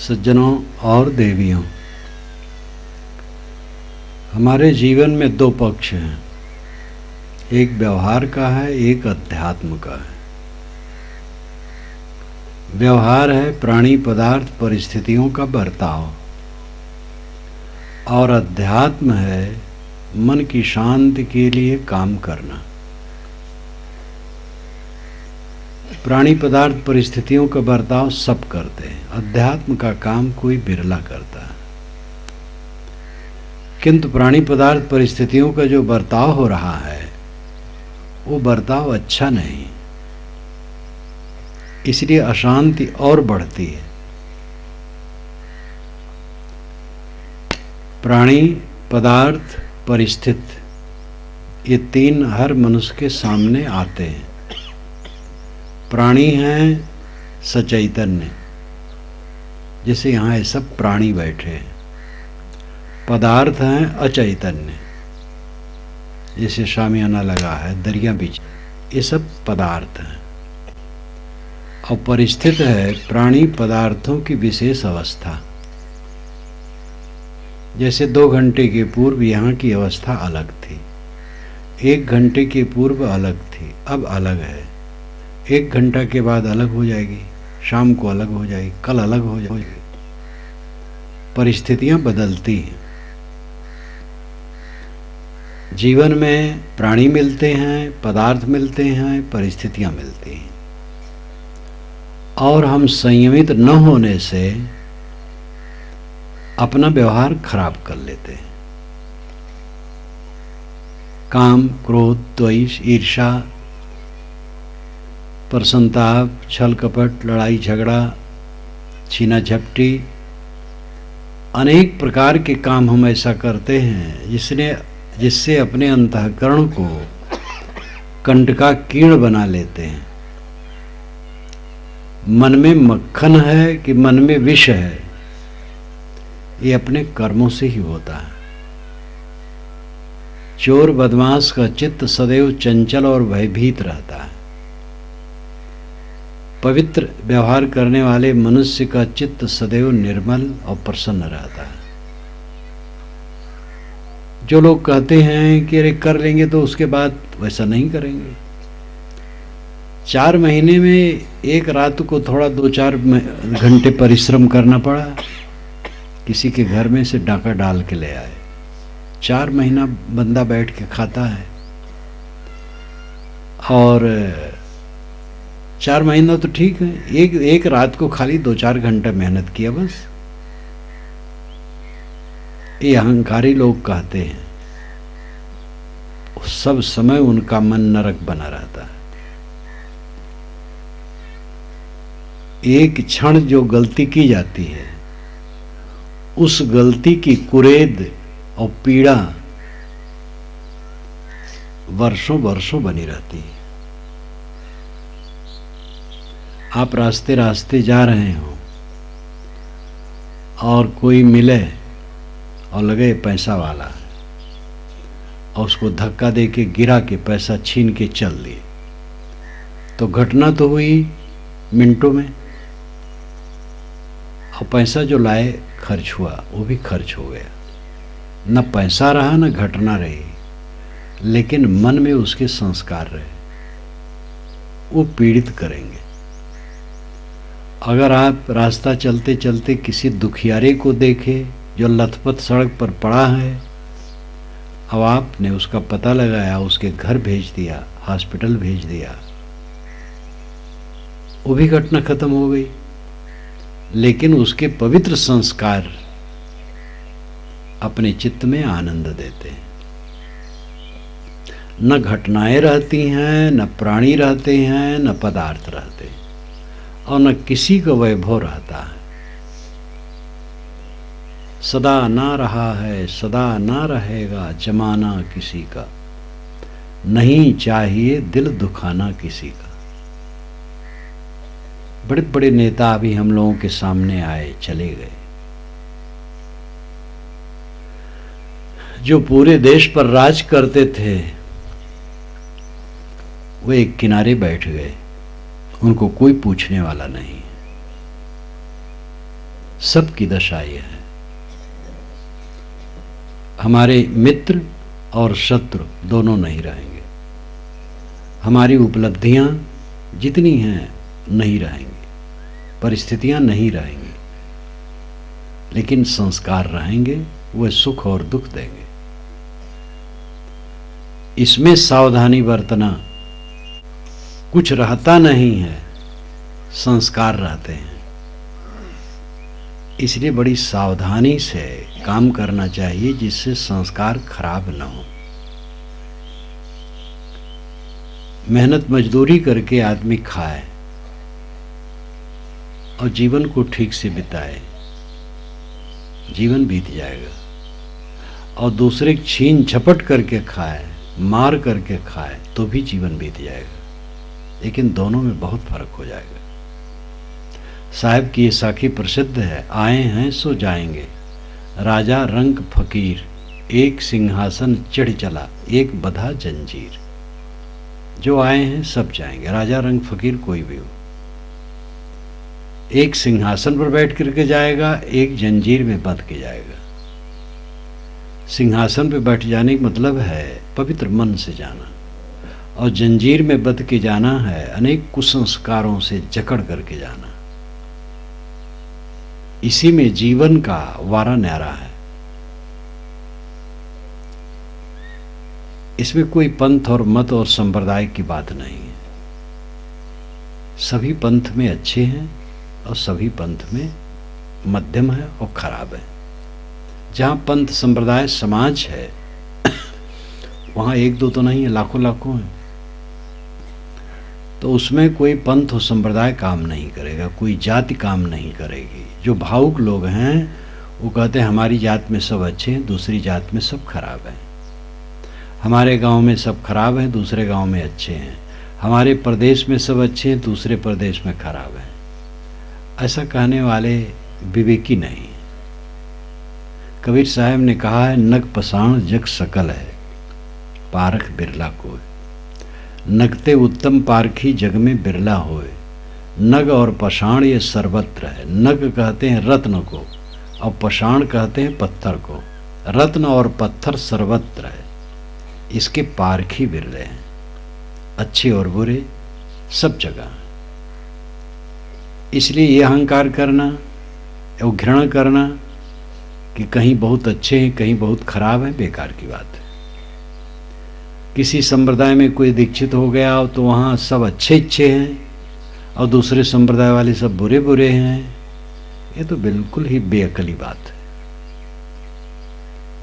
सज्जनों और देवियों, हमारे जीवन में दो पक्ष हैं, एक व्यवहार का है, एक अध्यात्म का है। व्यवहार है प्राणी पदार्थ परिस्थितियों का बर्ताव, और अध्यात्म है मन की शांति के लिए काम करना। प्राणी पदार्थ परिस्थितियों का बर्ताव सब करते हैं, अध्यात्म का काम कोई बिरला करता है। किंतु प्राणी पदार्थ परिस्थितियों का जो बर्ताव हो रहा है वो बर्ताव अच्छा नहीं, इसलिए अशांति और बढ़ती है। प्राणी पदार्थ परिस्थिति ये तीन हर मनुष्य के सामने आते हैं। प्राणी हैं सचैतन्य, जैसे यहाँ ये सब प्राणी बैठे हैं। पदार्थ हैं अचैतन्य, जैसे शामियाना लगा है, दरिया बीच, ये सब पदार्थ हैं। और परिस्थित है प्राणी पदार्थों की विशेष अवस्था। जैसे 2 घंटे के पूर्व यहाँ की अवस्था अलग थी, 1 घंटे के पूर्व अलग थी, अब अलग है। 1 घंटा के बाद अलग हो जाएगी, शाम को अलग हो जाएगी, कल अलग हो जाएगी। परिस्थितियां बदलती हैं। जीवन में प्राणी मिलते हैं, पदार्थ मिलते हैं, परिस्थितियां मिलती हैं, और हम संयमित न होने से अपना व्यवहार खराब कर लेते हैं। काम, क्रोध, द्वेष, ईर्ष्या, परसंताप, छल कपट, लड़ाई झगड़ा, छीना झपटी, अनेक प्रकार के काम हम ऐसा करते हैं जिससे अपने अंतःकरण को कंटकाकीर्ण बना लेते हैं। मन में मक्खन है कि मन में विष है, ये अपने कर्मों से ही होता है। चोर बदमाश का चित्त सदैव चंचल और भयभीत रहता है। पवित्र व्यवहार करने वाले मनुष्य का चित्त सदैव निर्मल और प्रसन्न रहता है। जो लोग कहते हैं कि अरे कर लेंगे तो उसके बाद वैसा नहीं करेंगे। 4 महीने में एक रात को थोड़ा 2-4 घंटे परिश्रम करना पड़ा, किसी के घर में से डाका डाल के ले आए। 4 महीना बंदा बैठ के खाता है, और 4 महीना तो ठीक है, एक रात को खाली 2-4 घंटे मेहनत किया बस। ये अहंकारी लोग कहते हैं, सब समय उनका मन नरक बना रहता है। एक क्षण जो गलती की जाती है, उस गलती की कुरेद और पीड़ा वर्षों वर्षों बनी रहती है। आप रास्ते रास्ते जा रहे हो और कोई मिले और लगे पैसा वाला, और उसको धक्का दे के गिरा के पैसा छीन के चल दिए, तो घटना तो हुई मिनटों में, और पैसा जो लाए खर्च हुआ, वो भी खर्च हो गया। न पैसा रहा न घटना रही, लेकिन मन में उसके संस्कार रहे, वो पीड़ित करेंगे। अगर आप रास्ता चलते चलते किसी दुखियारे को देखे जो लथपथ सड़क पर पड़ा है, अब आपने उसका पता लगाया, उसके घर भेज दिया, हॉस्पिटल भेज दिया, वो भी घटना खत्म हो गई। लेकिन उसके पवित्र संस्कार अपने चित्त में आनंद देते हैं। न घटनाएं रहती हैं, न प्राणी रहते हैं, न पदार्थ रहते, और न किसी का वैभव रहता है। सदा ना रहा है, सदा ना रहेगा जमाना किसी का, नहीं चाहिए दिल दुखाना किसी का। बड़े बड़े नेता अभी हम लोगों के सामने आए, चले गए, जो पूरे देश पर राज करते थे, वो एक किनारे बैठ गए, उनको कोई पूछने वाला नहीं। सबकी दशा यह है। हमारे मित्र और शत्रु दोनों नहीं रहेंगे, हमारी उपलब्धियां जितनी हैं नहीं रहेंगी, परिस्थितियां नहीं रहेंगी, लेकिन संस्कार रहेंगे, वह सुख और दुख देंगे। इसमें सावधानी बरतना, कुछ रहता नहीं है, संस्कार रहते हैं। इसलिए बड़ी सावधानी से काम करना चाहिए जिससे संस्कार खराब न हो। मेहनत मजदूरी करके आदमी खाए और जीवन को ठीक से बिताए, जीवन बीत जाएगा। और दूसरे छीन झपट करके खाए, मार करके खाए, तो भी जीवन बीत जाएगा। लेकिन दोनों में बहुत फर्क हो जाएगा। साहब की ये साखी प्रसिद्ध है, आए हैं सो जाएंगे, राजा रंक फकीर, एक सिंहासन चढ़ चला, एक बधा जंजीर। जो आए हैं सब जाएंगे, राजा रंक फकीर कोई भी हो। एक सिंहासन पर बैठ करके जाएगा, एक जंजीर में बंध के जाएगा। सिंहासन पर बैठ जाने का मतलब है पवित्र मन से जाना, और जंजीर में बंध के जाना है अनेक कुसंस्कारों से जकड़ करके जाना। इसी में जीवन का वारा न्यारा है। इसमें कोई पंथ और मत और संप्रदाय की बात नहीं है। सभी पंथ में अच्छे हैं और सभी पंथ में मध्यम है और खराब है। जहाँ पंथ संप्रदाय समाज है वहाँ एक दो तो नहीं है, लाखों लाखों हैं। तो उसमें कोई पंथ और संप्रदाय काम नहीं करेगा, कोई जाति काम नहीं करेगी। जो भावुक लोग हैं वो कहते हैं हमारी जात में सब अच्छे हैं, दूसरी जात में सब खराब हैं। हमारे गांव में सब खराब हैं, दूसरे गांव में अच्छे हैं। हमारे प्रदेश में सब अच्छे हैं, दूसरे प्रदेश में खराब हैं। ऐसा कहने वाले विवेकी नहीं। कबीर साहब ने कहा है, नग पसाण जग सकल है, पारख बिरला कोय। नगते उत्तम पारखी जग में बिरला होए। नग और पषाण ये सर्वत्र है। नग कहते हैं रत्न को और पषाण कहते हैं पत्थर को। रत्न और पत्थर सर्वत्र है, इसके पारखी बिरले हैं। अच्छे और बुरे सब जगह। इसलिए ये अहंकार करना और घृणा करना कि कहीं बहुत अच्छे हैं कहीं बहुत खराब है, बेकार की बात है। किसी संप्रदाय में कोई दीक्षित हो गया हो तो वहाँ सब अच्छे अच्छे हैं और दूसरे संप्रदाय वाले सब बुरे बुरे हैं, ये तो बिल्कुल ही बेअकली बात है।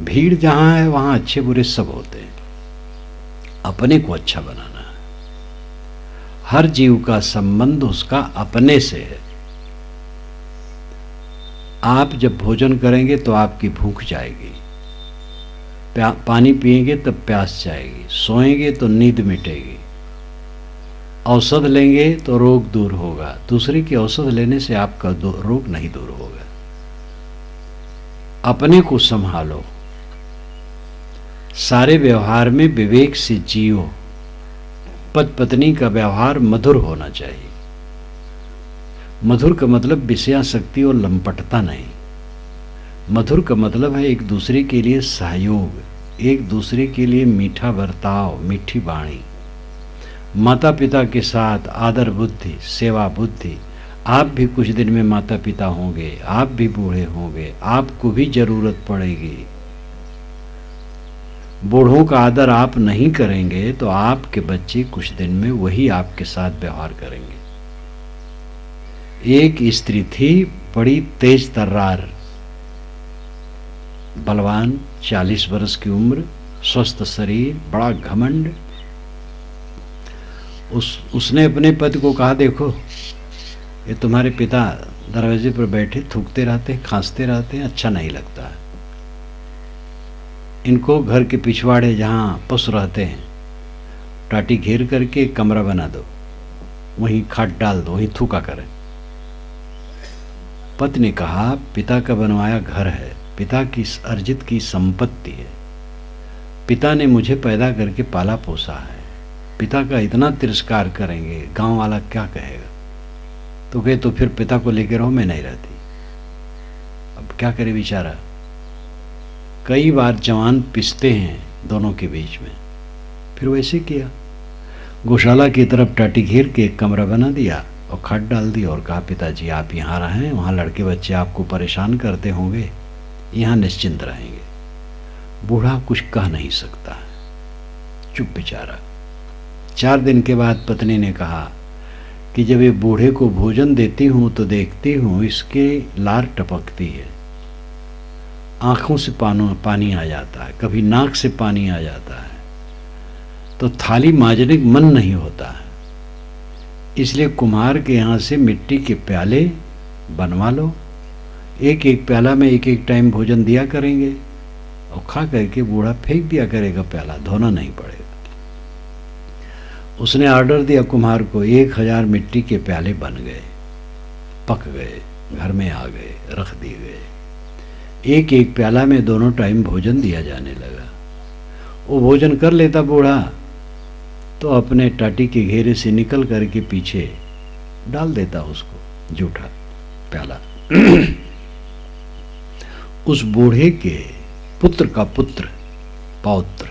भीड़ जहाँ है वहाँ अच्छे बुरे सब होते हैं। अपने को अच्छा बनाना है। हर जीव का संबंध उसका अपने से है। आप जब भोजन करेंगे तो आपकी भूख जाएगी, पानी पिएंगे तब प्यास जाएगी, सोएंगे तो नींद मिटेगी, औषध लेंगे तो रोग दूर होगा। दूसरे की औषध लेने से आपका रोग नहीं दूर होगा। अपने को संभालो, सारे व्यवहार में विवेक से जियो। पति पत्नी का व्यवहार मधुर होना चाहिए। मधुर का मतलब विषयासक्ति और लंपटता नहीं। मधुर का मतलब है एक दूसरे के लिए सहयोग, एक दूसरे के लिए मीठा बर्ताव, मीठी वाणी। माता पिता के साथ आदर बुद्धि, सेवा बुद्धि। आप भी कुछ दिन में माता पिता होंगे, आप भी बूढ़े होंगे, आपको भी जरूरत पड़ेगी। बूढ़ों का आदर आप नहीं करेंगे तो आपके बच्चे कुछ दिन में वही आपके साथ व्यवहार करेंगे। एक स्त्री थी बड़ी तेज तर्रार, बलवान, 40 वर्ष की उम्र, स्वस्थ शरीर, बड़ा घमंड। उसने अपने पति को कहा, देखो ये तुम्हारे पिता दरवाजे पर बैठे थूकते रहते हैं, खांसते रहते हैं, अच्छा नहीं लगता है। इनको घर के पिछवाड़े जहाँ पशु रहते हैं टाटी घेर करके कमरा बना दो, वहीं खाट डाल दो, वहीं थूका करें। पति ने कहा, पिता का बनवाया घर है, पिता की अर्जित की संपत्ति है, पिता ने मुझे पैदा करके पाला पोसा है, पिता का इतना तिरस्कार करेंगे गांव वाला क्या कहेगा। तो कहे तो फिर पिता को लेकर रहो, मैं नहीं रहती। क्या करे बेचारा। कई बार जवान पिसते हैं दोनों के बीच में। फिर वैसे किया, गौशाला की तरफ टाटी घेर के एक कमरा बना दिया और खाट डाल दी और कहा, पिताजी आप यहाँ रहें, वहाँ लड़के बच्चे आपको परेशान करते होंगे, यहाँ निश्चिंत रहेंगे। बूढ़ा कुछ कह नहीं सकता, चुप बेचारा। 4 दिन के बाद पत्नी ने कहा कि जब ये बूढ़े को भोजन देती हूँ तो देखती हूँ इसके लार टपकती है, आंखों से पानी आ जाता है, कभी नाक से पानी आ जाता है, तो थाली मांजने का मन नहीं होता है। इसलिए कुम्हार के यहाँ से मिट्टी के प्याले बनवा लो, एक एक प्याला में एक एक टाइम भोजन दिया करेंगे और खा करके बूढ़ा फेंक दिया करेगा, प्याला धोना नहीं पड़ेगा। उसने ऑर्डर दिया कुम्हार को, 1000 मिट्टी के प्याले बन गए, पक गए, घर में आ गए, रख दिए गए। एक एक प्याला में दोनों टाइम भोजन दिया जाने लगा। वो भोजन कर लेता बूढ़ा तो अपने टाटी के घेरे से निकल करके पीछे डाल देता उसको जूठा प्याला। उस बूढ़े के पुत्र का पुत्र पौत्र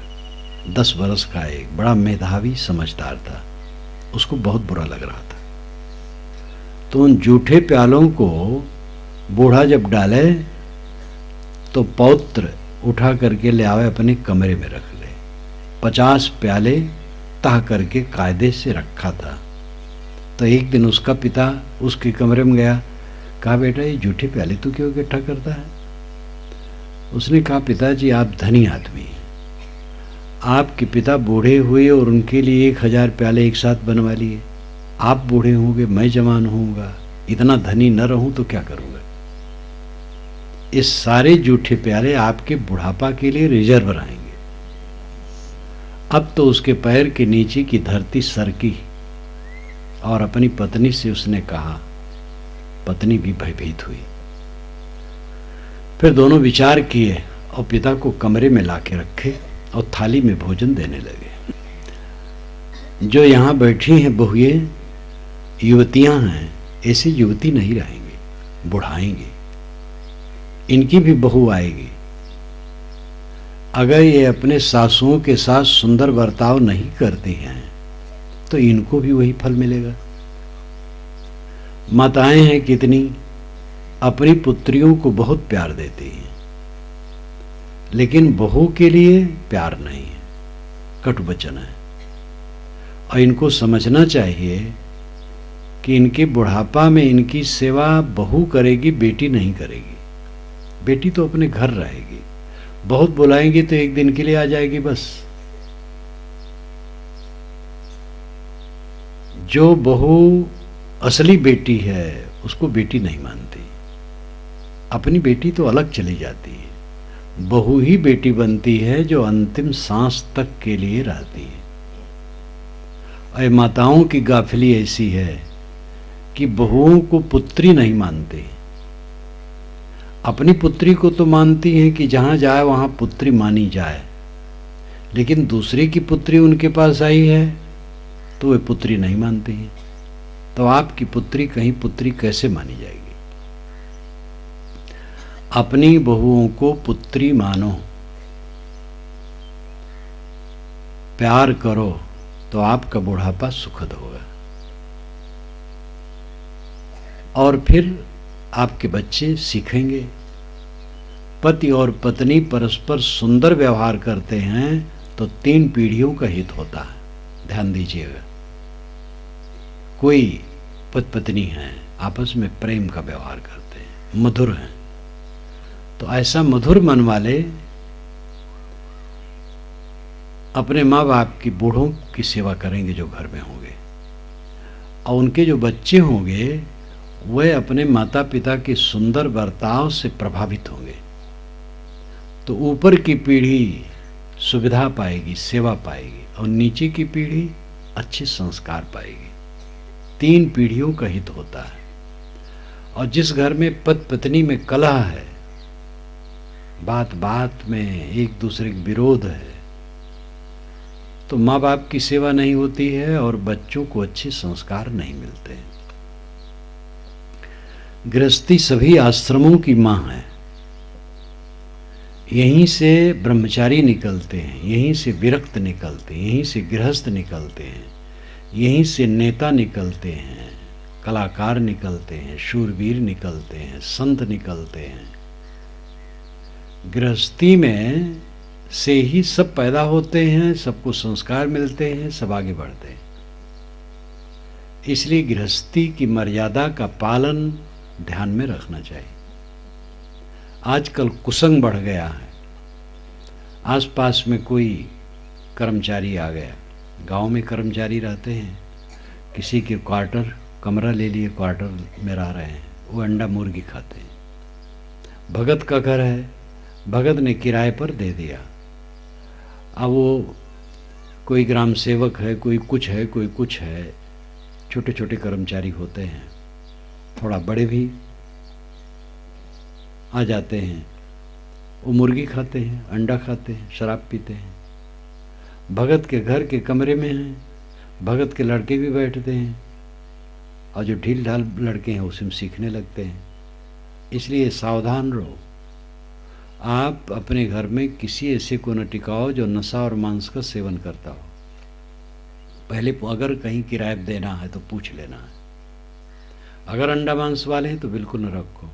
10 वर्ष का एक बड़ा मेधावी समझदार था, उसको बहुत बुरा लग रहा था। तो उन जूठे प्यालों को बूढ़ा जब डाले तो पौत्र उठा करके ले आवे, अपने कमरे में रख ले। 50 प्याले तह करके कायदे से रखा था। तो एक दिन उसका पिता उसके कमरे में गया, कहा, बेटा ये जूठे प्याले तू क्यों इकट्ठा करता है? उसने कहा, पिताजी आप धनी आदमी हैं, आपके पिता बूढ़े हुए और उनके लिए 1000 प्याले एक साथ बनवा लिए। आप बूढ़े होंगे, मैं जवान होऊंगा, इतना धनी न रहूं तो क्या करूंगा? इस सारे जूठे प्याले आपके बुढ़ापा के लिए रिजर्व रहेंगे। अब तो उसके पैर के नीचे की धरती सरकी और अपनी पत्नी से उसने कहा। पत्नी भी भयभीत हुई। फिर दोनों विचार किए और पिता को कमरे में लाके रखे और थाली में भोजन देने लगे। जो यहाँ बैठी हैं बहुएं, युवतियां हैं, ऐसी युवती नहीं रहेंगी, बुढ़ाएंगी। इनकी भी बहू आएगी। अगर ये अपने सासुओं के साथ सुंदर बर्ताव नहीं करती हैं तो इनको भी वही फल मिलेगा। माताएं हैं कितनी, अपनी पुत्रियों को बहुत प्यार देती हैं, लेकिन बहू के लिए प्यार नहीं है, कटु वचन है। और इनको समझना चाहिए कि इनके बुढ़ापा में इनकी सेवा बहू करेगी, बेटी नहीं करेगी। बेटी तो अपने घर रहेगी, बहुत बुलाएंगी तो एक दिन के लिए आ जाएगी बस। जो बहू असली बेटी है उसको बेटी नहीं मानती, अपनी बेटी तो अलग चली जाती है। बहू ही बेटी बनती है जो अंतिम सांस तक के लिए रहती है। और माताओं की गाफिली ऐसी है कि बहुओं को पुत्री नहीं मानती। अपनी पुत्री को तो मानती हैं कि जहां जाए वहां पुत्री मानी जाए, लेकिन दूसरे की पुत्री उनके पास आई है तो वे पुत्री नहीं मानती हैं। तो आपकी पुत्री कहीं पुत्री कैसे मानी जाएगी? अपनी बहुओं को पुत्री मानो, प्यार करो तो आपका बुढ़ापा सुखद होगा। और फिर आपके बच्चे सीखेंगे। पति और पत्नी परस्पर सुंदर व्यवहार करते हैं तो 3 पीढ़ियों का हित होता है। ध्यान दीजिएगा, कोई पति पत्नी हैं, आपस में प्रेम का व्यवहार करते हैं, मधुर हैं, तो ऐसा मधुर मन वाले अपने माँ बाप की बूढ़ों की सेवा करेंगे जो घर में होंगे, और उनके जो बच्चे होंगे वे अपने माता पिता के सुंदर बर्ताव से प्रभावित होंगे। तो ऊपर की पीढ़ी सुविधा पाएगी, सेवा पाएगी, और नीचे की पीढ़ी अच्छे संस्कार पाएगी। 3 पीढ़ियों का हित होता है। और जिस घर में पति पत्नी में कलह है, बात बात में एक दूसरे का विरोध है, तो माँ बाप की सेवा नहीं होती है और बच्चों को अच्छे संस्कार नहीं मिलते। गृहस्थी सभी आश्रमों की माँ है, यहीं से ब्रह्मचारी निकलते हैं, यहीं से विरक्त निकलते हैं, यहीं से गृहस्थ निकलते हैं, यहीं से नेता निकलते हैं, कलाकार निकलते हैं, शूरवीर निकलते हैं, संत निकलते हैं। गृहस्थी में से ही सब पैदा होते हैं, सबको संस्कार मिलते हैं, सब आगे बढ़ते हैं। इसलिए गृहस्थी की मर्यादा का पालन ध्यान में रखना चाहिए। आजकल कुसंग बढ़ गया है। आसपास में कोई कर्मचारी आ गया, गांव में कर्मचारी रहते हैं, किसी के क्वार्टर कमरा ले लिए, क्वार्टर में रह रहे हैं, वो अंडा मुर्गी खाते हैं। भगत का घर है, भगत ने किराए पर दे दिया। अब वो कोई ग्राम सेवक है, कोई कुछ है, कोई कुछ है, छोटे छोटे कर्मचारी होते हैं, थोड़ा बड़े भी आ जाते हैं। वो मुर्गी खाते हैं, अंडा खाते हैं, शराब पीते हैं। भगत के घर के कमरे में हैं, भगत के लड़के भी बैठते हैं, और जो ढील ढाल लड़के हैं उसी में सीखने लगते हैं। इसलिए सावधान रहो। आप अपने घर में किसी ऐसे को न टिकाओ जो नशा और मांस का सेवन करता हो। पहले अगर कहीं किराए देना है तो पूछ लेना है। अगर अंडा मांस वाले हैं तो बिल्कुल न रखो,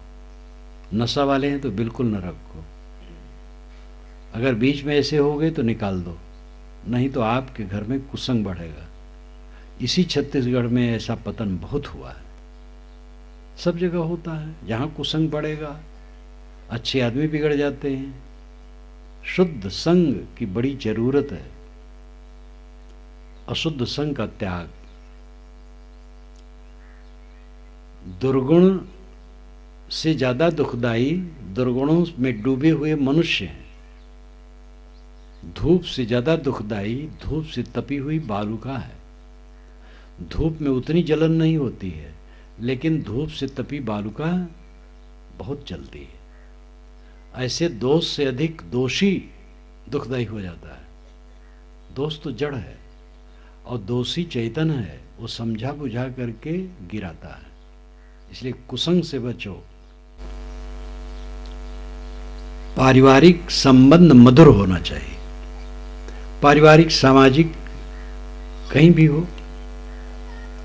नशा वाले हैं तो बिल्कुल न रखो। अगर बीच में ऐसे हो गए तो निकाल दो, नहीं तो आपके घर में कुसंग बढ़ेगा। इसी छत्तीसगढ़ में ऐसा पतन बहुत हुआ है, सब जगह होता है। जहाँ कुसंग बढ़ेगा अच्छे आदमी बिगड़ जाते हैं। शुद्ध संग की बड़ी जरूरत है, अशुद्ध संग का त्याग। दुर्गुण से ज्यादा दुखदाई दुर्गुणों में डूबे हुए मनुष्य हैं। धूप से ज्यादा दुखदाई धूप से तपी हुई बालुका है। धूप में उतनी जलन नहीं होती है, लेकिन धूप से तपी बालुका बहुत जलती है। ऐसे दोष से अधिक दोषी दुखदाई हो जाता है। दोष तो जड़ है और दोषी चैतन्य है, वो समझा बुझा करके गिराता है। इसलिए कुसंग से बचो। पारिवारिक संबंध मधुर होना चाहिए। पारिवारिक सामाजिक कहीं भी हो,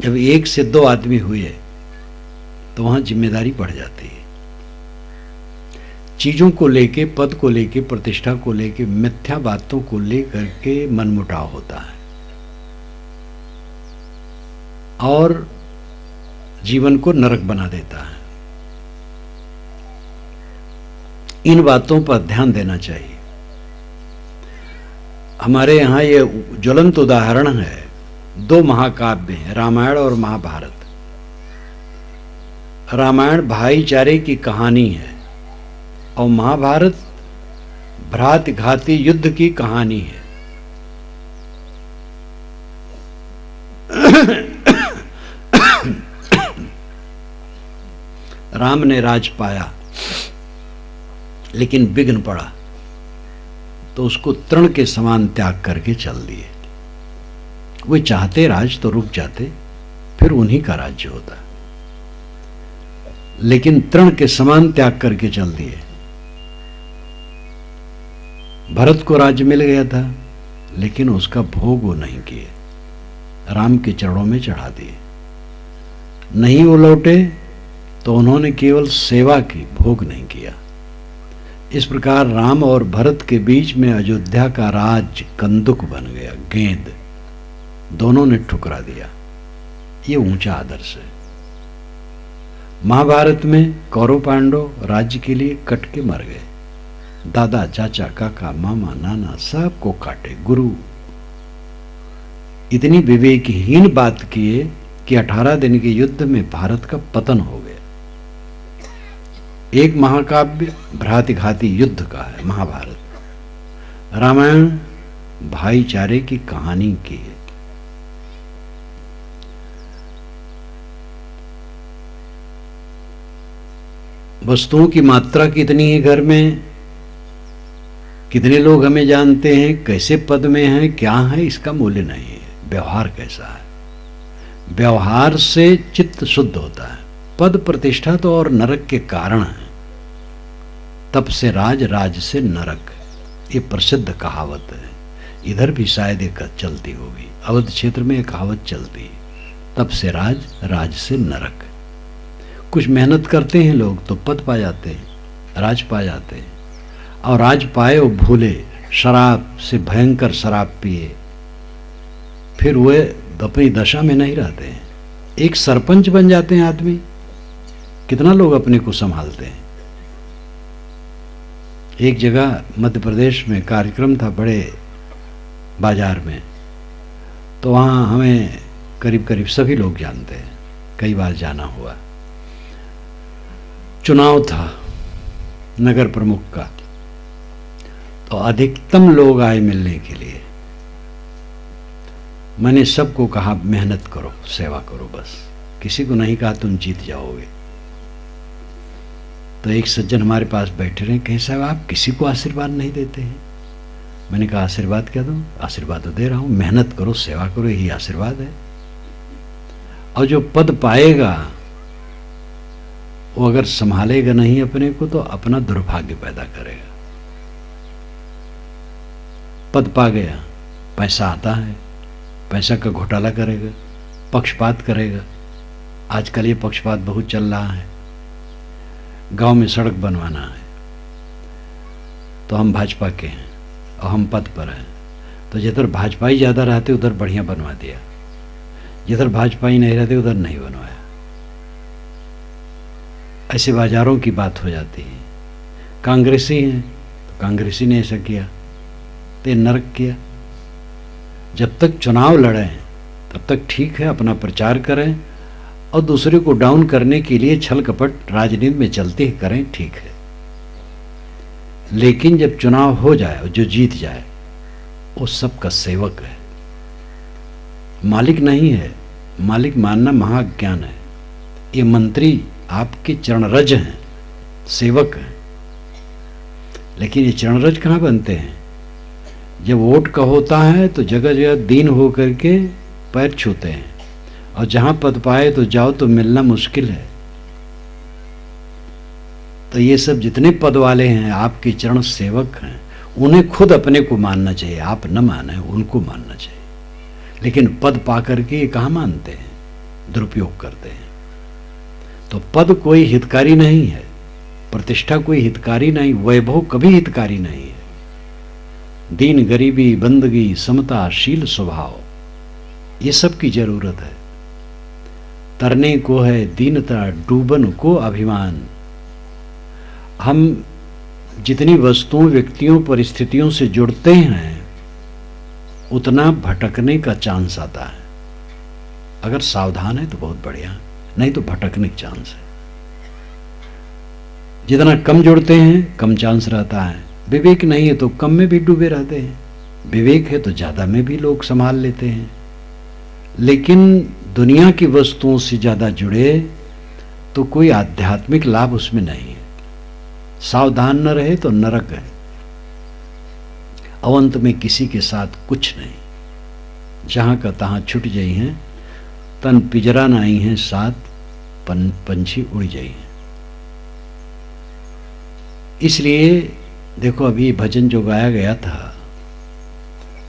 जब एक से दो आदमी हुए तो वहां जिम्मेदारी बढ़ जाती है। चीजों को लेके, पद को लेके, प्रतिष्ठा को लेके, मिथ्या बातों को लेकर के मनमुटाव होता है और जीवन को नरक बना देता है। इन बातों पर ध्यान देना चाहिए। हमारे यहाँ ये ज्वलंत उदाहरण है, दो महाकाव्य हैं, रामायण और महाभारत। रामायण भाईचारे की कहानी है और महाभारत भ्रात घाती युद्ध की कहानी है। राम ने राज पाया लेकिन विघ्न पड़ा तो उसको तृण के समान त्याग करके चल दिए। वे चाहते राज तो रुक जाते, फिर उन्हीं का राज्य होता, लेकिन तृण के समान त्याग करके चल दिए। भरत को राज्य मिल गया था लेकिन उसका भोग वो नहीं किए, राम के चरणों में चढ़ा दिए। नहीं वो लौटे तो उन्होंने केवल सेवा की, भोग नहीं किया। इस प्रकार राम और भरत के बीच में अयोध्या का राज कंदुक बन गया, गेंद। दोनों ने ठुकरा दिया। ये ऊंचा आदर्श है। महाभारत में कौरव पांडव राज्य के लिए कट के मर गए। दादा, चाचा, काका, मामा, नाना सबको काटे। गुरु इतनी विवेकहीन बात किए कि 18 दिन के युद्ध में भारत का पतन हो गया। एक महाकाव्य भ्रातिघाती युद्ध का है महाभारत। रामायण भाईचारे की कहानी की है। वस्तुओं की मात्रा कितनी है घर में, कितने लोग हमें जानते हैं, कैसे पद में हैं, क्या है, इसका मूल्य नहीं है। व्यवहार कैसा है, व्यवहार से चित्त शुद्ध होता है। पद प्रतिष्ठा तो और नरक के कारण है। तप से राज, राज से नरक। ये प्रसिद्ध कहावत है, इधर भी शायद एक चलती होगी, अवध क्षेत्र में एक कहावत चलती है, तप से राज, राज से नरक। कुछ मेहनत करते हैं लोग तो पद पा जाते हैं, राज पा जाते हैं, और राज पाए और भूले, शराब से भयंकर शराब पिए, फिर वे अपनी दशा में नहीं रहते हैं। एक सरपंच बन जाते हैं आदमी, कितना लोग अपने को संभालते हैं। एक जगह मध्य प्रदेश में कार्यक्रम था बड़े बाजार में, तो वहाँ हमें करीब करीब सभी लोग जानते हैं, कई बार जाना हुआ। चुनाव था नगर प्रमुख का, तो अधिकतम लोग आए मिलने के लिए। मैंने सबको कहा मेहनत करो, सेवा करो, बस किसी को नहीं कहा तुम जीत जाओगे। तो एक सज्जन हमारे पास बैठे रहे, कहे साहब आप किसी को आशीर्वाद नहीं देते हैं। मैंने कहा आशीर्वाद क्या दूं? आशीर्वाद तो दे रहा हूं, मेहनत करो, सेवा करो, यही आशीर्वाद है। और जो पद पाएगा वो अगर संभालेगा नहीं अपने को तो अपना दुर्भाग्य पैदा करेगा। पद पा गया, पैसा आता है, पैसा का घोटाला करेगा, पक्षपात करेगा। आजकल ये पक्षपात बहुत चल रहा है। गांव में सड़क बनवाना है तो हम भाजपा के हैं और हम पद पर हैं, तो जिधर भाजपाई ज़्यादा रहते उधर बढ़िया बनवा दिया, जिधर भाजपाई नहीं रहते उधर नहीं बनवाया। ऐसे बाजारों की बात हो जाती है। कांग्रेसी हैं तो कांग्रेसी ने ऐसा किया तो ये नरक किया। जब तक चुनाव लड़ें तब तक ठीक है, अपना प्रचार करें और दूसरे को डाउन करने के लिए छल कपट राजनीति में चलते ही करें, ठीक है। लेकिन जब चुनाव हो जाए और जो जीत जाए वो सबका सेवक है, मालिक नहीं है। मालिक मानना महाज्ञान है। ये मंत्री आपके चरणरज हैं, सेवक हैं। लेकिन ये चरणरज कहाँ बनते हैं? जब वोट का होता है तो जगह जगह दीन होकर के पैर छूते हैं, और जहां पद पाए तो जाओ तो मिलना मुश्किल है। तो ये सब जितने पद वाले हैं आपके चरण सेवक हैं, उन्हें खुद अपने को मानना चाहिए। आप न माने, उनको मानना चाहिए। लेकिन पद पा करके ये कहाँ मानते हैं, दुरुपयोग करते हैं। तो पद कोई हितकारी नहीं है, प्रतिष्ठा कोई हितकारी नहीं, वैभव कभी हितकारी नहीं है। दीन गरीबी, बंदगी, समता, शील स्वभाव, ये सब की जरूरत है। तरने को है दीनता, डूबन को अभिमान। हम जितनी वस्तुओं, व्यक्तियों, परिस्थितियों से जुड़ते हैं उतना भटकने का चांस आता है। अगर सावधान है तो बहुत बढ़िया, नहीं तो भटकने का चांस है। जितना कम जुड़ते हैं कम चांस रहता है। विवेक नहीं है तो कम में भी डूबे रहते हैं, विवेक है तो ज्यादा में भी लोग संभाल लेते हैं। लेकिन दुनिया की वस्तुओं से ज्यादा जुड़े तो कोई आध्यात्मिक लाभ उसमें नहीं है। सावधान न रहे तो नरक है। अवंत में किसी के साथ कुछ नहीं, जहां का तहां छुट जाई हैं, तन पिजरा न आई हैं, साथ पंछी उड़ जाई हैं। इसलिए देखो अभी भजन जो गाया गया था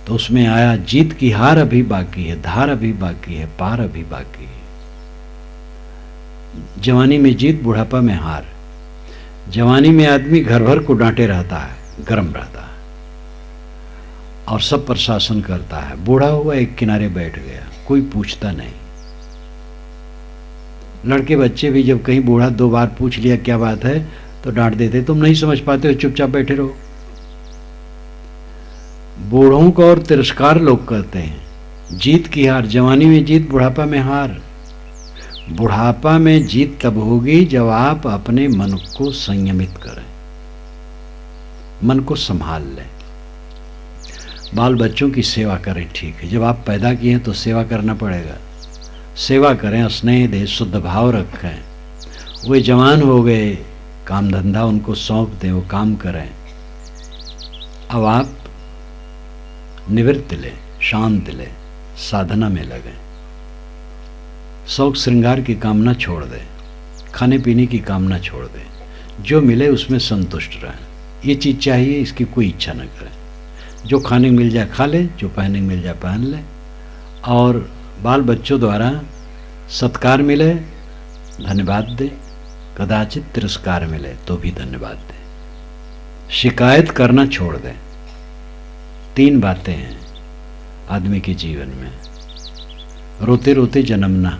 तो उसमें आया, जीत की हार अभी बाकी है, धार अभी बाकी है, पार अभी बाकी है। जवानी में जीत, बुढ़ापा में हार। जवानी में आदमी घर भर को डांटे रहता है, गर्म रहता है और सब पर शासन करता है। बूढ़ा हुआ एक किनारे बैठ गया, कोई पूछता नहीं। लड़के बच्चे भी जब कहीं बूढ़ा 2 बार पूछ लिया क्या बात है तो डांट देते, तुम नहीं समझ पाते हो, चुपचाप बैठे रहो। बूढ़ों को और तिरस्कार लोग करते हैं। जीत की हार, जवानी में जीत, बुढ़ापा में हार। बुढ़ापा में जीत तब होगी जब आप अपने मन को संयमित करें, मन को संभाल लें। बाल बच्चों की सेवा करें, ठीक है, जब आप पैदा किए हैं तो सेवा करना पड़ेगा। सेवा करें, स्नेह दें, शुद्ध भाव रखें। वे जवान हो गए, काम धंधा उनको सौंप दें, वो काम करें। अब आप निवृत्ति लें, शांत लें, साधना में लगें। शौक श्रृंगार की कामना छोड़ दें, खाने पीने की कामना छोड़ दें। जो मिले उसमें संतुष्ट रहें। ये चीज़ चाहिए, इसकी कोई इच्छा न करें। जो खाने को मिल जाए खा ले, जो पहनने को मिल जाए पहन ले, और बाल बच्चों द्वारा सत्कार मिले धन्यवाद दे, कदाचित तिरस्कार मिले तो भी धन्यवाद दे। शिकायत करना छोड़ दें। 3 बातें हैं आदमी के जीवन में। रोते रोते जन्मना,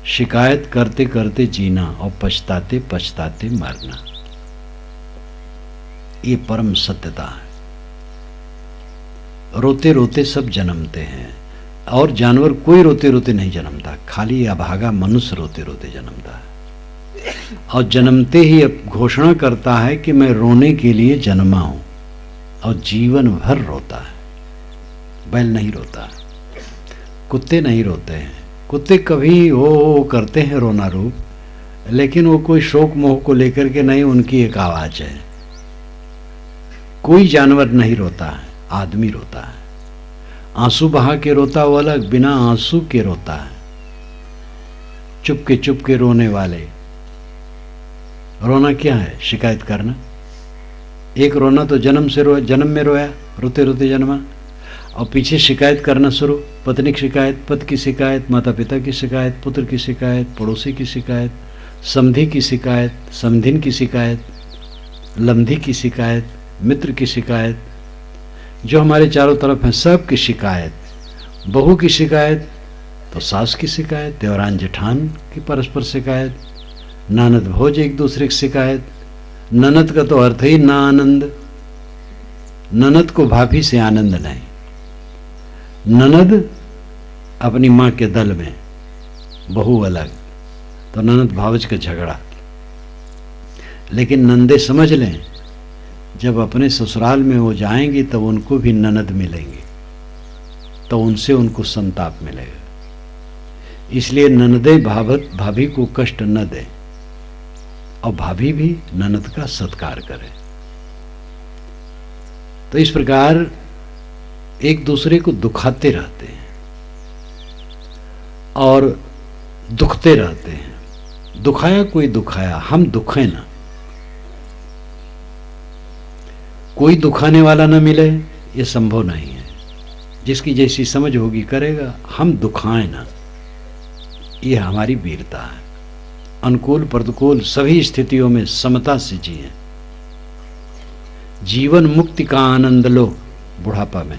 शिकायत करते करते जीना और पछताते पछताते मरना। ये परम सत्यता है। रोते रोते सब जन्मते हैं, और जानवर कोई रोते रोते नहीं जन्मता, खाली अभागा मनुष्य रोते रोते जन्मता है। और जन्मते ही अब घोषणा करता है कि मैं रोने के लिए जन्मा हूं, और जीवन भर रोता है। बैल नहीं रोता, कुत्ते नहीं रोते हैं। कुत्ते कभी हो करते हैं रोना रूप, लेकिन वो कोई शोक मोह को लेकर के नहीं, उनकी एक आवाज है। कोई जानवर नहीं रोता है, आदमी रोता है। आंसू बहा के रोता वो अलग, बिना आंसू के रोता है। चुप के रोने वाले। रोना क्या है? शिकायत करना। एक रोना तो जन्म से रोया, जन्म में रोया, रोते रोते जन्मा, और पीछे शिकायत करना शुरू। पत्नी की शिकायत, पति की शिकायत, माता पिता की शिकायत, पुत्र की शिकायत, पड़ोसी की शिकायत, समधी की शिकायत, समधिन की शिकायत, लम्धी की शिकायत, मित्र की शिकायत, जो हमारे चारों तरफ हैं सब की शिकायत। बहू की शिकायत तो सास की शिकायत, देवरान जेठान की परस्पर शिकायत, ननद भोज एक दूसरे की शिकायत। ननद का तो अर्थ ही ना आनंद। ननद को भाभी से आनंद नहीं। ननद अपनी माँ के दल में, बहू अलग, तो ननद भावज का झगड़ा। लेकिन नंदे समझ लें, जब अपने ससुराल में वो जाएंगी तब उनको भी ननद मिलेंगे, तो उनसे उनको संताप मिलेगा। इसलिए ननदे भाभी को कष्ट न दे, और भाभी भी ननद का सत्कार करे। तो इस प्रकार एक दूसरे को दुखाते रहते हैं और दुखते रहते हैं। दुखाया कोई दुखाया, हम दुखें ना। कोई दुखाने वाला ना मिले, ये संभव नहीं है। जिसकी जैसी समझ होगी करेगा। हम दुखाएं ना, ये हमारी वीरता है। अनुकूल प्रतिकूल सभी स्थितियों में समता से जिए। जीवन मुक्ति का आनंद लो बुढ़ापा में।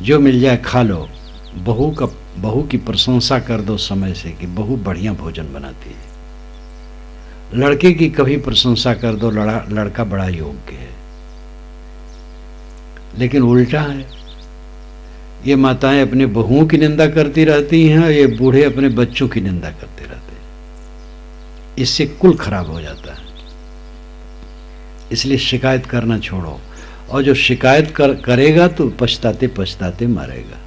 जो मिल जाए खा लो। बहू की प्रशंसा कर दो समय से कि बहू बढ़िया भोजन बनाती है। लड़के की कभी प्रशंसा कर दो, लड़का बड़ा योग्य है। लेकिन उल्टा है, ये माताएं अपने बहुओं की निंदा करती रहती हैं, ये बूढ़े अपने बच्चों की निंदा करते रहते हैं। इससे कुल खराब हो जाता है। इसलिए शिकायत करना छोड़ो, और जो शिकायत करेगा तो पछताते पछताते मरेगा।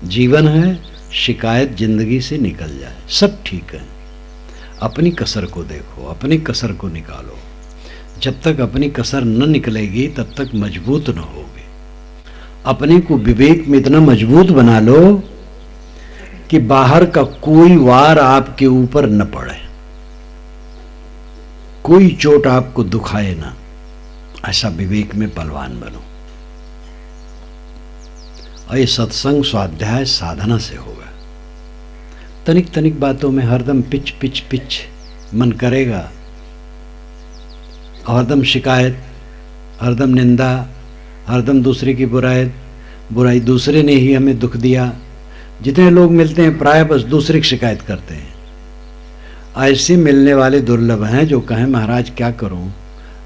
जीवन है, शिकायत जिंदगी से निकल जाए, सब ठीक है। अपनी कसर को देखो, अपनी कसर को निकालो। जब तक अपनी कसर न निकलेगी तब तक मजबूत न होगे। अपने को विवेक में इतना मजबूत बना लो कि बाहर का कोई वार आपके ऊपर न पड़े, कोई चोट आपको दुखाए ना। ऐसा विवेक में बलवान बनो। और ये सत्संग स्वाध्याय साधना से होगा। तनिक तनिक बातों में हरदम पिच पिच पिच मन करेगा, हरदम शिकायत, हरदम निंदा, हरदम दूसरे की बुराई, दूसरे ने ही हमें दुख दिया। जितने लोग मिलते हैं प्राय बस दूसरे की शिकायत करते हैं। ऐसे मिलने वाले दुर्लभ हैं जो कहें महाराज क्या करूं,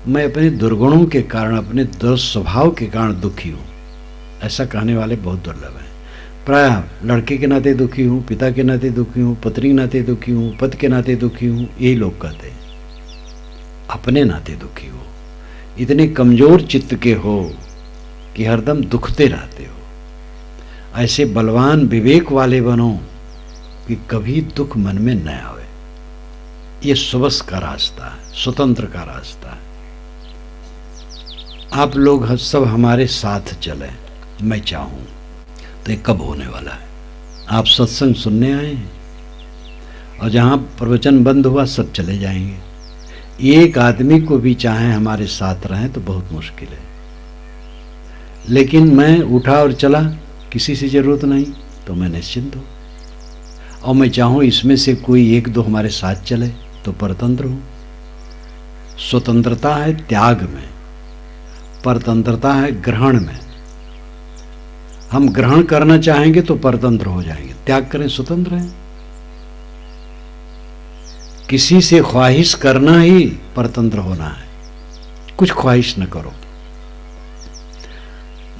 मैं अपने दुर्गुणों के कारण, अपने दुर्स्वभाव के कारण दुखी हूं। ऐसा कहने वाले बहुत दुर्लभ हैं। प्रायः लड़के के नाते दुखी हूँ, पिता के नाते दुखी हूँ, पत्नी के नाते दुखी हूँ, पति के नाते दुखी हूँ, यही लोग कहते हैं। अपने नाते दुखी हो, इतने कमजोर चित्त के हो कि हरदम दुखते रहते हो। ऐसे बलवान विवेक वाले बनो कि कभी दुख मन में न आवे। ये सुबस का रास्ता है, स्वतंत्र का रास्ता है। आप लोग सब हमारे साथ चले, मैं चाहूं तो ये कब होने वाला है। आप सत्संग सुनने आए हैं और जहाँ प्रवचन बंद हुआ सब चले जाएंगे। एक आदमी को भी चाहे हमारे साथ रहें तो बहुत मुश्किल है। लेकिन मैं उठा और चला, किसी से जरूरत नहीं, तो मैं निश्चिंत हूँ। और मैं चाहूँ इसमें से कोई एक दो हमारे साथ चले तो परतंत्र हूँ। स्वतंत्रता है त्याग में, परतंत्रता है ग्रहण में। हम ग्रहण करना चाहेंगे तो परतंत्र हो जाएंगे, त्याग करें स्वतंत्र हैं। किसी से ख्वाहिश करना ही परतंत्र होना है। कुछ ख्वाहिश न करो,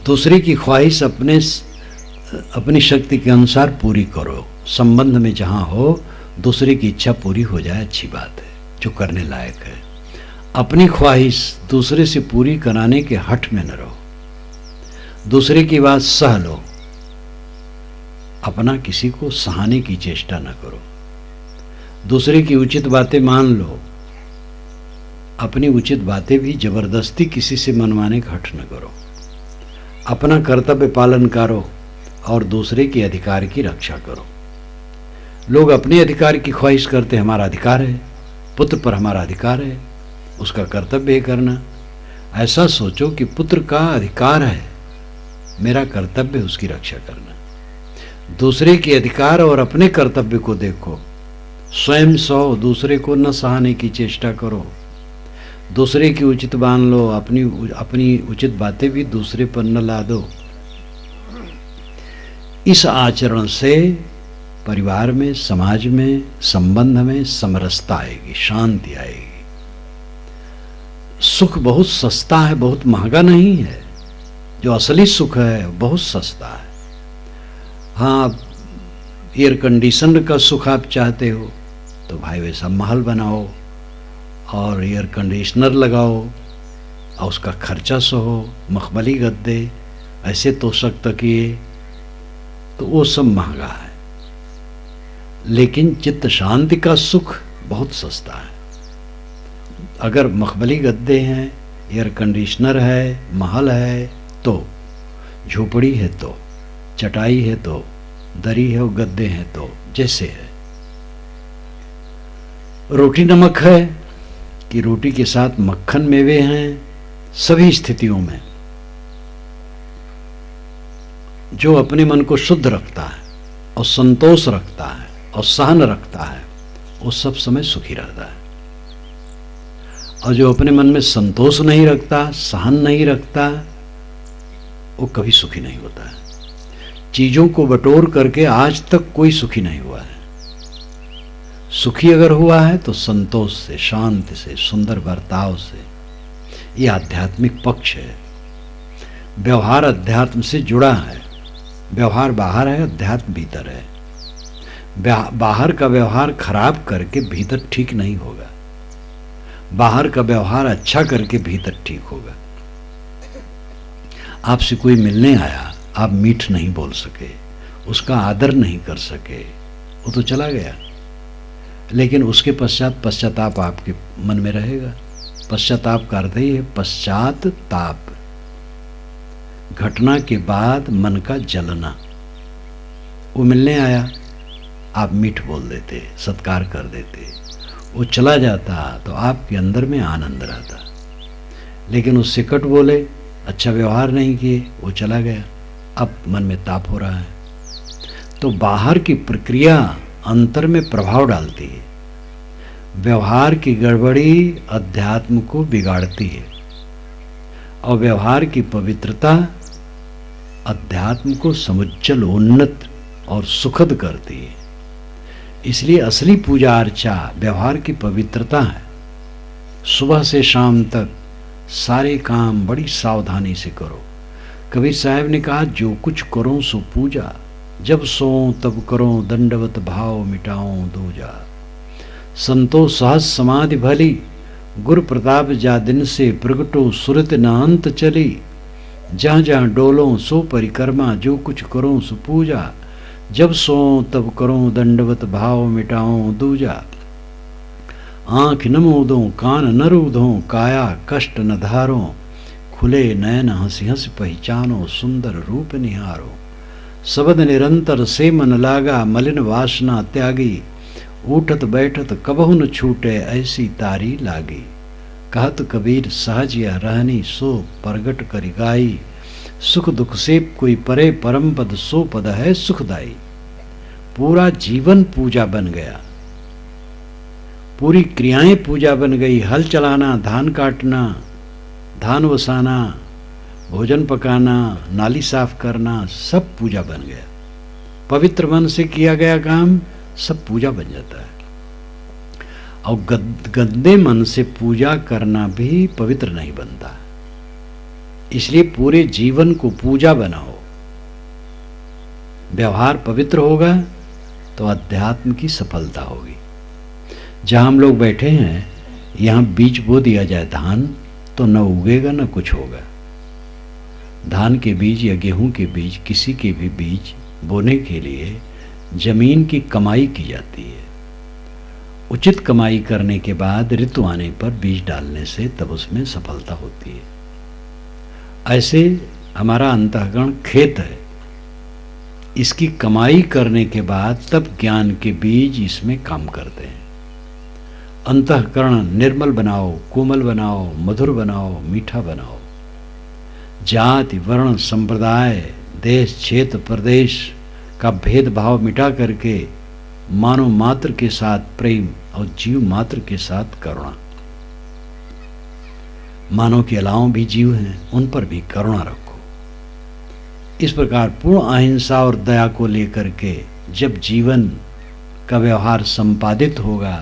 दूसरे की ख्वाहिश अपनी शक्ति के अनुसार पूरी करो। संबंध में जहां हो दूसरे की इच्छा पूरी हो जाए, अच्छी बात है, जो करने लायक है। अपनी ख्वाहिश दूसरे से पूरी कराने के हठ में न रहो, दूसरे की बात सह लो, अपना किसी को सहाने की चेष्टा न करो। दूसरे की उचित बातें मान लो, अपनी उचित बातें भी जबरदस्ती किसी से मनवाने का हठ न करो। अपना कर्तव्य पालन करो और दूसरे के अधिकार की रक्षा करो। लोग अपने अधिकार की ख्वाहिश करते, हमारा अधिकार है, पुत्र पर हमारा अधिकार है, उसका कर्तव्य है करना। ऐसा सोचो कि पुत्र का अधिकार है, मेरा कर्तव्य है उसकी रक्षा करना। दूसरे के अधिकार और अपने कर्तव्य को देखो, स्वयं सहो, दूसरे को न सहाने की चेष्टा करो। दूसरे की उचित मान लो, अपनी उचित बातें भी दूसरे पर न ला दो। इस आचरण से परिवार में, समाज में, संबंध में समरसता आएगी, शांति आएगी। सुख बहुत सस्ता है, बहुत महंगा नहीं है। जो असली सुख है बहुत सस्ता है। हाँ, एयर कंडीशन का सुख आप चाहते हो तो भाई वैसा महल बनाओ और एयर कंडीशनर लगाओ और उसका खर्चा सहो, मखमली गद्दे, ऐसे तोशक तकिए, तो वो सब महंगा है। लेकिन चित्त शांति का सुख बहुत सस्ता है। अगर मखमली गद्दे हैं, एयर कंडीशनर है, महल है, तो झोपड़ी है तो, चटाई है तो, दरी है और गद्दे हैं तो, जैसे है। रोटी नमक है कि रोटी के साथ मक्खन मेवे हैं, सभी स्थितियों में जो अपने मन को शुद्ध रखता है और संतोष रखता है और सहन रखता है, वो सब समय सुखी रहता है। और जो अपने मन में संतोष नहीं रखता, सहन नहीं रखता, वो कभी सुखी नहीं होता है। चीजों को बटोर करके आज तक कोई सुखी नहीं हुआ है। सुखी अगर हुआ है तो संतोष से, शांति से, सुंदर बर्ताव से। ये आध्यात्मिक पक्ष है। व्यवहार अध्यात्म से जुड़ा है। व्यवहार बाहर है, अध्यात्म भीतर है। बाहर का व्यवहार खराब करके भीतर ठीक नहीं होगा। बाहर का व्यवहार अच्छा करके भीतर ठीक होगा। आपसे कोई मिलने आया, आप मीठ नहीं बोल सके, उसका आदर नहीं कर सके, वो तो चला गया, लेकिन उसके पश्चात पश्चाताप आपके मन में रहेगा। पश्चाताप का अर्थ ही है पश्चाताप, घटना के बाद मन का जलना। वो मिलने आया, आप मीठ बोल देते, सत्कार कर देते, वो चला जाता तो आपके अंदर में आनंद रहता। लेकिन उससे कट बोले, अच्छा व्यवहार नहीं किए, वो चला गया, अब मन में ताप हो रहा है। तो बाहर की प्रक्रिया अंतर में प्रभाव डालती है। व्यवहार की गड़बड़ी अध्यात्म को बिगाड़ती है और व्यवहार की पवित्रता अध्यात्म को समुज्जल, उन्नत और सुखद करती है। इसलिए असली पूजा अर्चा व्यवहार की पवित्रता है। सुबह से शाम तक सारे काम बड़ी सावधानी से करो। कबीर साहब ने कहा, जो कुछ करो सो पूजा, जब सोऊं तब करो दंडवत भाव मिटाऊं दूजा। संतो सहज समाधि भली, गुर प्रताप जा दिन से प्रगटो सुरत न अंत चली। जहाँ जहाँ डोलो सो परिक्रमा, जो कुछ करो सो पूजा, जब सोऊं तब करो दंडवत भाव मिटाऊं दूजा। आँख न मूदो कान न रूधो, काया कष्ट न धारो, खुले नयन हंसी हंसी पहचानो, सुंदर रूप निहारो। शब्द निरंतर से मन लागा, मलिन वासना त्यागी, उठत बैठत कबहु न छूटे ऐसी तारी लागी। कहत कबीर सहज या रहनी सो प्रगट करि गाई। सुख दुख से कोई परे परम पद सो पद है सुखदाई। पूरा जीवन पूजा बन गया, पूरी क्रियाएं पूजा बन गई। हल चलाना, धान काटना, धान वसाना, भोजन पकाना, नाली साफ करना, सब पूजा बन गया। पवित्र मन से किया गया काम सब पूजा बन जाता है। और गंदे मन से पूजा करना भी पवित्र नहीं बनता। इसलिए पूरे जीवन को पूजा बनाओ। व्यवहार पवित्र होगा तो अध्यात्म की सफलता होगी। जहां हम लोग बैठे हैं, यहां बीज बो दिया जाए धान, तो न उगेगा न कुछ होगा। धान के बीज या गेहूं के बीज, किसी के भी बीज बोने के लिए जमीन की कमाई की जाती है। उचित कमाई करने के बाद ऋतु आने पर बीज डालने से तब उसमें सफलता होती है। ऐसे हमारा अंतःकरण खेत है, इसकी कमाई करने के बाद तब ज्ञान के बीज इसमें काम करते हैं। अंतःकरण निर्मल बनाओ, कोमल बनाओ, मधुर बनाओ, मीठा बनाओ। जाति, वर्ण, संप्रदाय, देश, क्षेत्र, प्रदेश का भेदभाव मिटा करके मानव मात्र के साथ प्रेम और जीव मात्र के साथ करुणा। मानव के अलावा भी जीव हैं, उन पर भी करुणा रखो। इस प्रकार पूर्ण अहिंसा और दया को लेकर के जब जीवन का व्यवहार संपादित होगा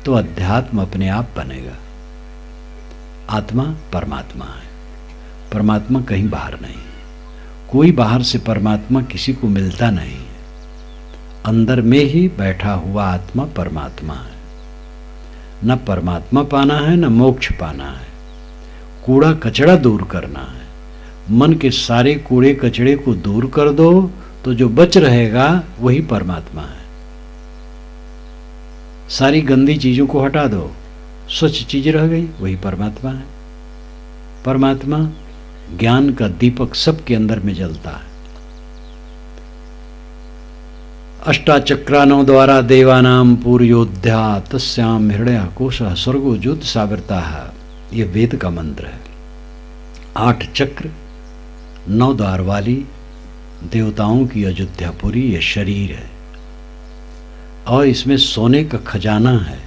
तो अध्यात्म अपने आप बनेगा। आत्मा परमात्मा है, परमात्मा कहीं बाहर नहीं। कोई बाहर से परमात्मा किसी को मिलता नहीं है। अंदर में ही बैठा हुआ आत्मा परमात्मा है। न परमात्मा पाना है न मोक्ष पाना है। कूड़ा कचड़ा दूर करना है। मन के सारे कूड़े कचड़े को दूर कर दो तो जो बच रहेगा वही परमात्मा है। सारी गंदी चीजों को हटा दो, स्वच्छ चीज रह गई, वही परमात्मा है। परमात्मा ज्ञान का दीपक सबके अंदर में जलता है। अष्टाचक्रानों द्वारा देवानाम पूर्योध्या तस्याम हृदय कोशः स्वर्गो ज्योति सावरता है। यह वेद का मंत्र है। 8 चक्र 9 द्वार वाली देवताओं की अयोध्यापुरी यह शरीर है। और इसमें सोने का खजाना है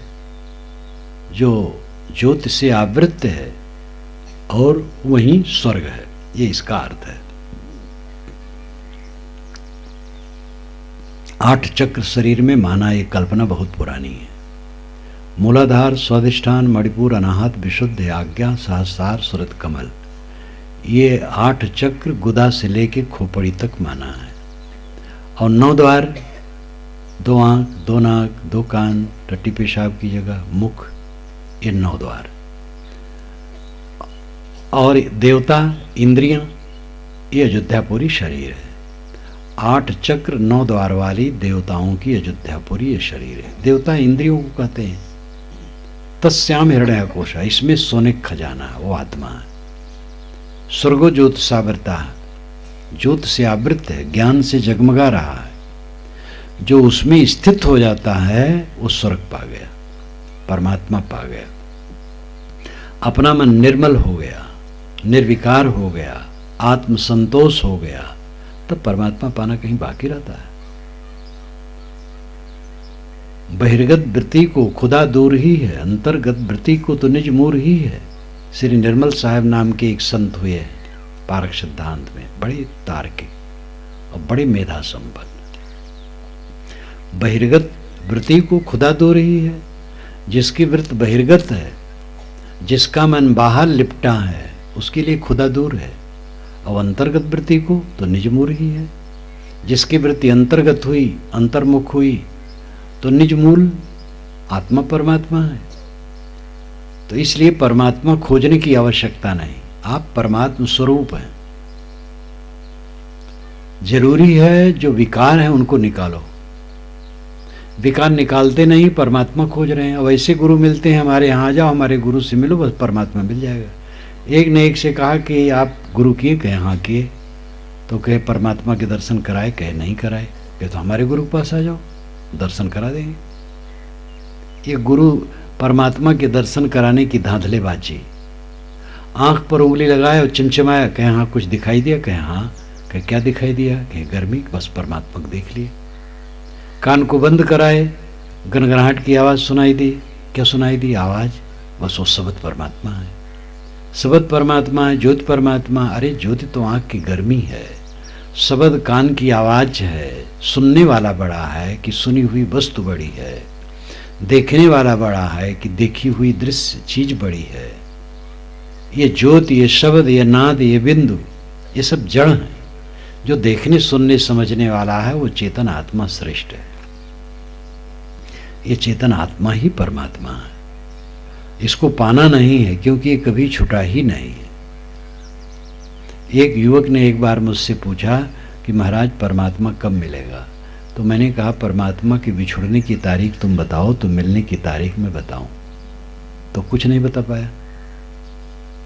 जो ज्योति से आवृत है और वहीं स्वर्ग है। ये इसका अर्थ है। 8 चक्र शरीर में माना ये कल्पना बहुत पुरानी है। मूलाधार, स्वाधिष्ठान, मणिपुर, अनाहत, विशुद्ध, आज्ञा, सहस्रार, सुरत, कमल, ये 8 चक्र गुदा से लेके खोपड़ी तक माना है। और 9 द्वार, 2 आंख, 2 नाक, 2 कान, टट्टी पेशाब की जगह मुख, ये 9 द्वार। और देवता, इंद्रियां, ये अयोध्यापुरी शरीर है। 8 चक्र 9 द्वार वाली देवताओं की अयोध्यापुरी ये शरीर है। देवता इंद्रियों को कहते हैं। तस्याम हृदय कोशा, इसमें सोने का खजाना है, वो आत्मा है। स्वर्गो ज्योति सावरता, ज्योति से आवृत है, ज्ञान से जगमगा रहा है। जो उसमें स्थित हो जाता है वो स्वर्ग पा गया, परमात्मा पा गया। अपना मन निर्मल हो गया, निर्विकार हो गया, आत्म संतोष हो गया, तब परमात्मा पाना कहीं बाकी रहता है। बहिर्गत वृत्ति को खुदा दूर ही है, अंतर्गत वृत्ति को तो निज मूर ही है। श्री निर्मल साहब नाम के एक संत हुए पारक सिद्धांत में, बड़े तार्किक और बड़े मेधा संपन्न। बहिर्गत वृत्ति को खुदा दूर ही है। जिसकी वृत्त बहिर्गत है, जिसका मन बाहर लिपटा है, उसके लिए खुदा दूर है। और अंतर्गत वृत्ति को तो निज मूल ही है। जिसकी वृत्ति अंतर्गत हुई, अंतर्मुख हुई, तो निज मूल आत्मा परमात्मा है। तो इसलिए परमात्मा खोजने की आवश्यकता नहीं, आप परमात्मा स्वरूप हैं। जरूरी है जो विकार हैं उनको निकालो। विकार निकालते नहीं, परमात्मा खोज रहे हैं। अब ऐसे गुरु मिलते हैं हमारे यहाँ, आ जाओ हमारे गुरु से मिलो, बस परमात्मा मिल जाएगा। एक ने एक से कहा कि आप गुरु किए? कहे हाँ किए। तो कहे परमात्मा के दर्शन कराए? कहे नहीं कराए। कहे तो हमारे गुरु के पास आ जाओ, दर्शन करा देंगे। ये गुरु परमात्मा के दर्शन कराने की धांधलेबाजी। आंख पर उंगली लगाए और चमचमाया, कहे हाँ कुछ दिखाई दिया, कहे हाँ, कहे क्या दिखाई दिया, कहे गर्मी, बस परमात्मा को देख लिए। कान को बंद कराए, गनगनाहट की आवाज़ सुनाई दी, क्या सुनाई दी, आवाज़, बस वो शब्द परमात्मा है, शब्द परमात्मा है, ज्योति परमात्मा। अरे ज्योति तो आंख की गर्मी है, शब्द कान की आवाज़ है, सुनने वाला बड़ा है कि सुनी हुई वस्तु बड़ी है, देखने वाला बड़ा है कि देखी हुई दृश्य चीज बड़ी है। ये ज्योति, ये शब्द, ये नाद, ये बिंदु, ये सब जड़ हैं। जो देखने सुनने समझने वाला है वो चेतन आत्मा श्रेष्ठ है। ये चेतन आत्मा ही परमात्मा है। इसको पाना नहीं है क्योंकि ये कभी छुटा ही नहीं है। एक युवक ने एक बार मुझसे पूछा कि महाराज परमात्मा कब मिलेगा? तो मैंने कहा परमात्मा की बिछुड़ने की तारीख तुम बताओ तो मिलने की तारीख मैं बताऊं। तो कुछ नहीं बता पाया।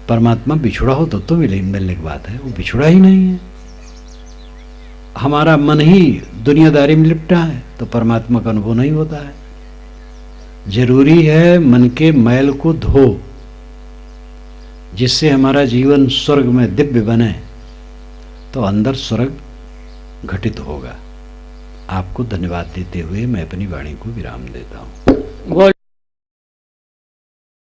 परमात्मा बिछुड़ा हो तो मिलने की बात है, वो बिछुड़ा ही नहीं है। हमारा मन ही दुनियादारी में लिपटा है तो परमात्मा का अनुभव नहीं होता है। जरूरी है मन के मैल को धो, जिससे हमारा जीवन स्वर्ग में दिव्य बने, तो अंदर स्वर्ग घटित होगा। आपको धन्यवाद देते हुए मैं अपनी वाणी को विराम देता हूं।